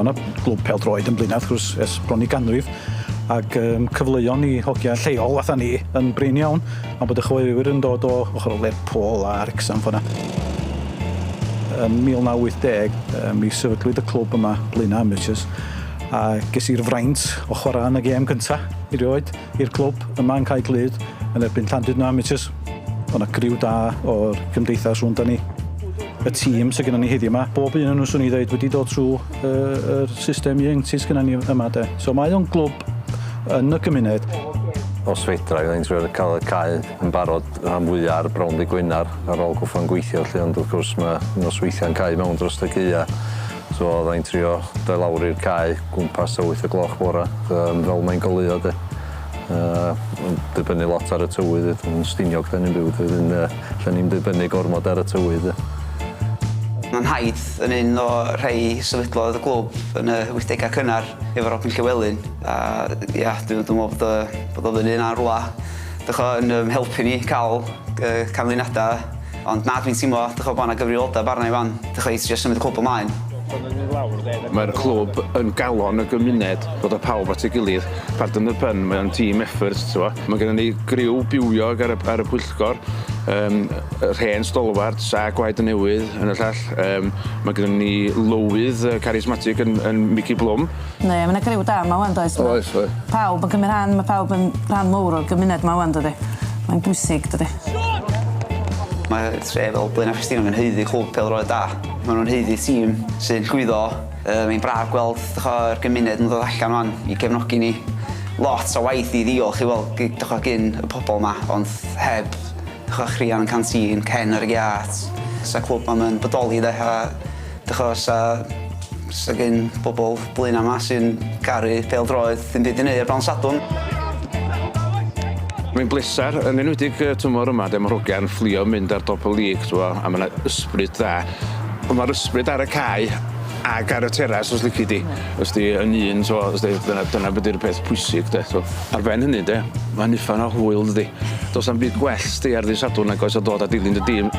Mae yna glwb pêl-droed yn Blaenau, wrth gwrs, ers bron i ganrif. Ac cyfleuon i hogia lleol fatha ni yn brin iawn, a bod y chwaraewyr yn dod o ochr o Lerpwl a Wrecsam ffona. Yn 1980, mi sefydlwyd y clwb yma, Blaenau Amaturiaid, a ges i'r fraint o chwarae yn y gêm cyntaf erioed i'r clwb yma yn Caerglyd yn erbyn Llandud na Amaturiaid. Oedd yna griw da o'r gymdeithas rhwng da ni. Y tîm sydd gennym ni heddiw yma, bob un yn nhw swn i ddweud wedi dod trwy y system ieuenctid gennym ni yma de. So mae o'n glwb yn y gymuned. Os fedra, byddai'n trio cael y cae yn barod rhan fwyaf ar brown di Gwynar ar ôl gwffan gweithio, lle, ond wrth gwrs mae nosweithiau'n cae mewn dros y gaea. So byddai'n trio dod lawr i'r cae gwmpas o 8 o'cloch bora, fel mae'n goleuo de. Dibynnu lot ar y tywydd, yn Stiniog da ni'n byw, lle ni'n dibynnu gormod ar y tywydd. Mae'n haid yn un o rhai sefydlodd y glwb yn y 80au cynnar efo'r Robin Llywelyn. A ia, dwi'n meddwl bod o'n un ar rwla yn helpu ni cael canlyniadau. Ond na dwi'n teimlo bod yna gyfrifoldeb arna i fan. I trio symud y clwb ymlaen. Mae'r clwb yn galon y gymuned, bod o pawb at ei gilydd. Pardon y pen, mae'n team effort. Mae gennym ni griw biwiog ar y pwyllgor. Yr hen stolwart, a gwaed y newydd yn y llall. Mae gennym ni lywydd charismatic yn Mickey Blwm. Ne, mae'n griw da, mae wan does. Oes. Pawb yn cymryd rhan, mae pawb yn rhan mowr o'r gymuned mae wan dydy. Mae'n bwysig dydy. Mae tre fel Blaenau Ffestiniog yn haeddu clwb pêl-droed da. Maen nhw'n haeddu tîm sy'n llwyddo. Mae'n braf gweld yr gymuned yn dod allan fan i gefnogi ni. Lot o waith i ddiolch i weld gyn y pobl yma, ond heb chrian yn cantin, cen ar y giat. Sa clwb yma'n bodoli de, a sa gen bobl Blaenau yma sy'n caru pêl-droed ddim byd i neud ar bron Sadwrn. Mae'n blesar, yn enwedig tymor yma, de mae'r hogiau'n fflio mynd ar dop y lig, a mae yna ysbryd dda. Mae'r ysbryd ar y cae ac ar y teras os lici di. Os di yn un, dyna beth yw'r peth pwysig. Ar ben hynny, mae'n uffan o hwyl, dydi. Does na'm byd gwell di ar ddi Sadwrn nag oes o dod a dilyn y dîm.